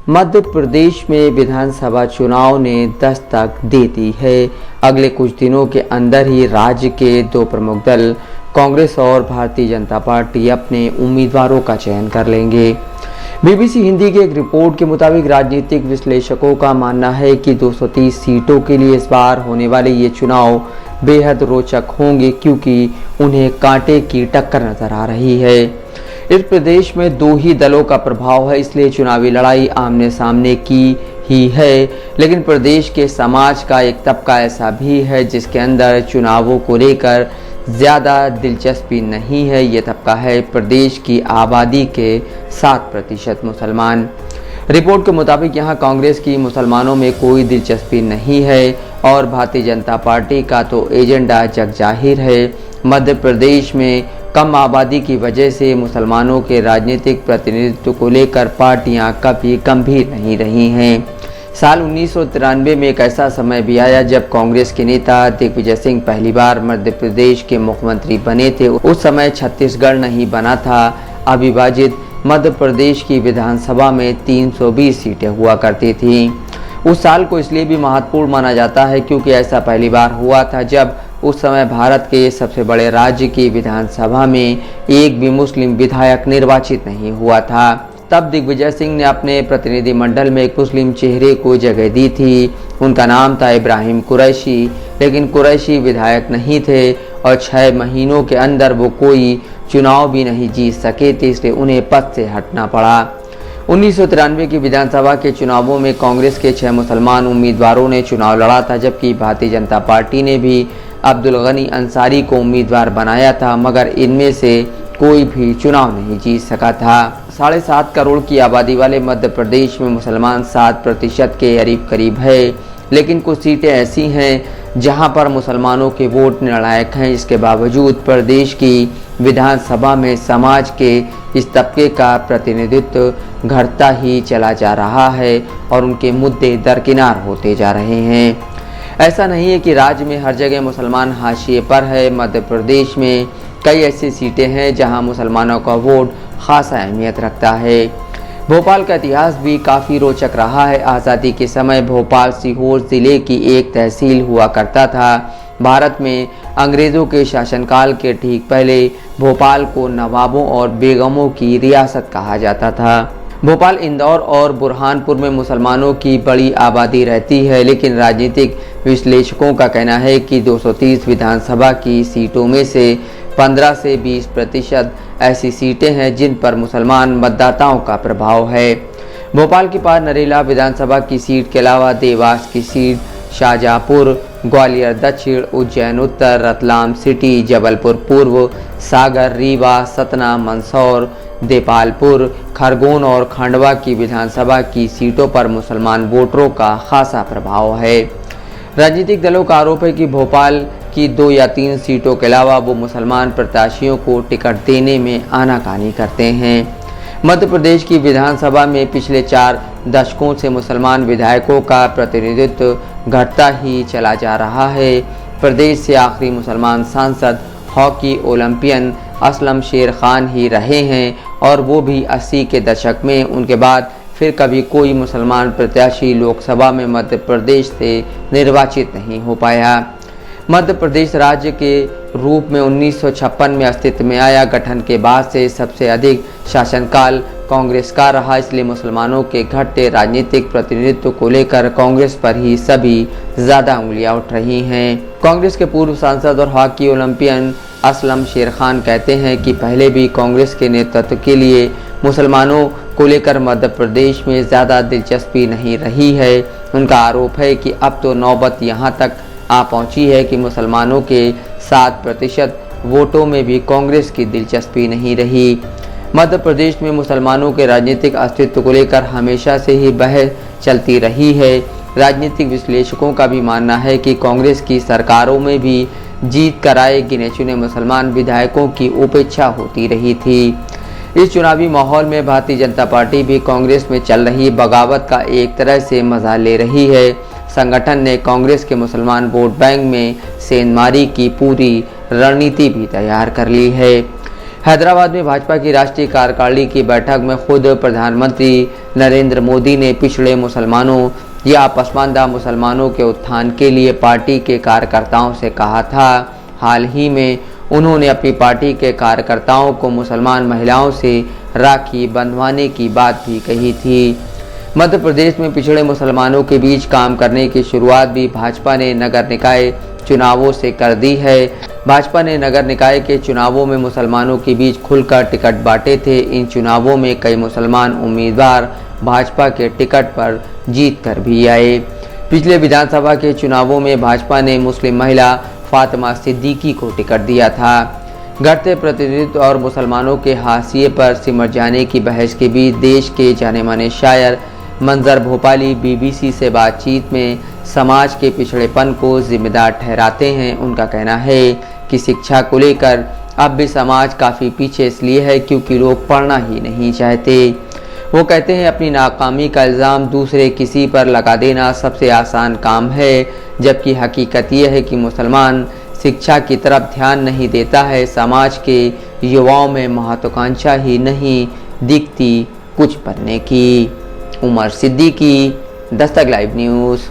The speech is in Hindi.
मध्य प्रदेश में विधानसभा चुनाव ने दस्तक दे दी है। अगले कुछ दिनों के अंदर ही राज्य के दो प्रमुख दल कांग्रेस और भारतीय जनता पार्टी अपने उम्मीदवारों का चयन कर लेंगे। बीबीसी हिंदी की एक रिपोर्ट के मुताबिक राजनीतिक विश्लेषकों का मानना है कि 230 सीटों के लिए इस बार होने वाले ये चुनाव बेहद रोचक होंगे, क्योंकि उन्हें कांटे की टक्कर नजर आ रही है। इस प्रदेश में दो ही दलों का प्रभाव है, इसलिए चुनावी लड़ाई आमने सामने की ही है। लेकिन प्रदेश के समाज का एक तबका ऐसा भी है जिसके अंदर चुनावों को लेकर ज़्यादा दिलचस्पी नहीं है। ये तबका है प्रदेश की आबादी के 7% मुसलमान। रिपोर्ट के मुताबिक यहाँ कांग्रेस की मुसलमानों में कोई दिलचस्पी नहीं है और भारतीय जनता पार्टी का तो एजेंडा जगजाहिर है। मध्य प्रदेश में कम आबादी की वजह से मुसलमानों के राजनीतिक प्रतिनिधित्व को लेकर पार्टियां कभी गंभीर नहीं रही हैं। साल 1993 में एक ऐसा समय भी आया जब कांग्रेस के नेता दिग्विजय सिंह पहली बार मध्य प्रदेश के मुख्यमंत्री बने थे। उस समय छत्तीसगढ़ नहीं बना था। अविभाजित मध्य प्रदेश की विधानसभा में 320 सीटें हुआ करती थीं। उस साल को इसलिए भी महत्वपूर्ण माना जाता है क्योंकि ऐसा पहली बार हुआ था जब उस समय भारत के सबसे बड़े राज्य की विधानसभा में एक भी मुस्लिम विधायक निर्वाचित नहीं हुआ था। तब दिग्विजय सिंह ने अपने प्रतिनिधिमंडल में एक मुस्लिम चेहरे को जगह दी थी। उनका नाम था इब्राहिम कुरैशी, लेकिन कुरैशी विधायक नहीं थे और 6 महीनों के अंदर वो कोई चुनाव भी नहीं जीत सके थे, इसलिए उन्हें पद से हटना पड़ा। 1993 की विधानसभा के चुनावों में कांग्रेस के 6 मुसलमान उम्मीदवारों ने चुनाव लड़ा था, जबकि भारतीय जनता पार्टी ने भी अब्दुल गनी अंसारी को उम्मीदवार बनाया था, मगर इनमें से कोई भी चुनाव नहीं जीत सका था। 7.5 करोड़ की आबादी वाले मध्य प्रदेश में मुसलमान 7% के करीब है, लेकिन कुछ सीटें ऐसी हैं जहां पर मुसलमानों के वोट निर्णायक हैं। इसके बावजूद प्रदेश की विधानसभा में समाज के इस तबके का प्रतिनिधित्व घटता ही चला जा रहा है और उनके मुद्दे दरकिनार होते जा रहे हैं। ऐसा नहीं है कि राज्य में हर जगह मुसलमान हाशिए पर है। मध्य प्रदेश में कई ऐसी सीटें हैं जहां मुसलमानों का वोट खासा अहमियत रखता है। भोपाल का इतिहास भी काफ़ी रोचक रहा है। आज़ादी के समय भोपाल सीहोर ज़िले की एक तहसील हुआ करता था। भारत में अंग्रेज़ों के शासनकाल के ठीक पहले भोपाल को नवाबों और बेगमों की रियासत कहा जाता था। भोपाल, इंदौर और बुरहानपुर में मुसलमानों की बड़ी आबादी रहती है, लेकिन राजनीतिक विश्लेषकों का कहना है कि 230 विधानसभा की सीटों में से 15 से 20% ऐसी सीटें हैं जिन पर मुसलमान मतदाताओं का प्रभाव है। भोपाल के पास नरेला विधानसभा की सीट के अलावा देवास की सीट, शाहजहाँपुर, ग्वालियर दक्षिण, उज्जैन उत्तर, रतलाम सिटी, जबलपुर पूर्व, सागर, रीवा, सतना, मंदसौर, देपालपुर, खरगोन और खंडवा की विधानसभा की सीटों पर मुसलमान वोटरों का खासा प्रभाव है। राजनीतिक दलों का आरोप है कि भोपाल की 2 या 3 सीटों के अलावा वो मुसलमान प्रत्याशियों को टिकट देने में आनाकानी करते हैं। मध्य प्रदेश की विधानसभा में पिछले 4 दशकों से मुसलमान विधायकों का प्रतिनिधित्व घटता ही चला जा रहा है। प्रदेश से आखिरी मुसलमान सांसद हॉकी ओलंपियन असलम शेर खान ही रहे हैं और वो भी 80 के दशक में। उनके बाद फिर कभी कोई मुसलमान प्रत्याशी लोकसभा में मध्य प्रदेश से निर्वाचित नहीं हो पाया। मध्य प्रदेश राज्य के रूप में 1956 में अस्तित्व में आया। गठन के बाद से सबसे अधिक शासनकाल कांग्रेस का रहा, इसलिए मुसलमानों के घटते राजनीतिक प्रतिनिधित्व को लेकर कांग्रेस पर ही सभी ज़्यादा उंगलियां उठ रही हैं। कांग्रेस के पूर्व सांसद और हॉकी ओलंपियन असलम शेर खान कहते हैं कि पहले भी कांग्रेस के नेतृत्व के लिए मुसलमानों को लेकर मध्य प्रदेश में ज़्यादा दिलचस्पी नहीं रही है। उनका आरोप है कि अब तो नौबत यहाँ तक आ पहुंची है कि मुसलमानों के 7% वोटों में भी कांग्रेस की दिलचस्पी नहीं रही। मध्य प्रदेश में मुसलमानों के राजनीतिक अस्तित्व को लेकर हमेशा से ही बहस चलती रही है। राजनीतिक विश्लेषकों का भी मानना है कि कांग्रेस की सरकारों में भी जीत कर आए गिने चुने मुसलमान विधायकों की उपेक्षा होती रही थी। इस चुनावी माहौल में भारतीय जनता पार्टी भी कांग्रेस में चल रही बगावत का एक तरह से मजा ले रही है। संगठन ने कांग्रेस के मुसलमान वोट बैंक में सेंधमारी की पूरी रणनीति भी तैयार कर ली है। हैदराबाद में भाजपा की राष्ट्रीय कार्यकारिणी की बैठक में खुद प्रधानमंत्री नरेंद्र मोदी ने पिछड़े मुसलमानों या पसमानदा मुसलमानों के उत्थान के लिए पार्टी के कार्यकर्ताओं से कहा था। हाल ही में उन्होंने अपनी पार्टी के कार्यकर्ताओं को मुसलमान महिलाओं से राखी बंधवाने की बात भी कही थी। मध्य प्रदेश में पिछड़े मुसलमानों के बीच काम करने की शुरुआत भी भाजपा ने नगर निकाय चुनावों से कर दी है। भाजपा ने नगर निकाय के चुनावों में मुसलमानों के बीच खुलकर टिकट बांटे थे। इन चुनावों में कई मुसलमान उम्मीदवार भाजपा के टिकट पर जीत कर भी आए। पिछले विधानसभा के चुनावों में भाजपा ने मुस्लिम महिला फातिमा सिद्दीकी को टिकट दिया था। घटते प्रतिनिधित्व और मुसलमानों के हाशिए पर सिमट जाने की बहस के बीच देश के जाने माने शायर मंजर भोपाली बीबीसी से बातचीत में समाज के पिछड़ेपन को जिम्मेदार ठहराते हैं। उनका कहना है कि शिक्षा को लेकर अब भी समाज काफ़ी पीछे इसलिए है क्योंकि लोग पढ़ना ही नहीं चाहते। वो कहते हैं अपनी नाकामी का इल्ज़ाम दूसरे किसी पर लगा देना सबसे आसान काम है, जबकि हकीकत यह है कि मुसलमान शिक्षा की तरफ ध्यान नहीं देता है। समाज के युवाओं में महत्वाकांक्षा ही नहीं दिखती कुछ बनने की। Umar Siddiqui, Dastak live news.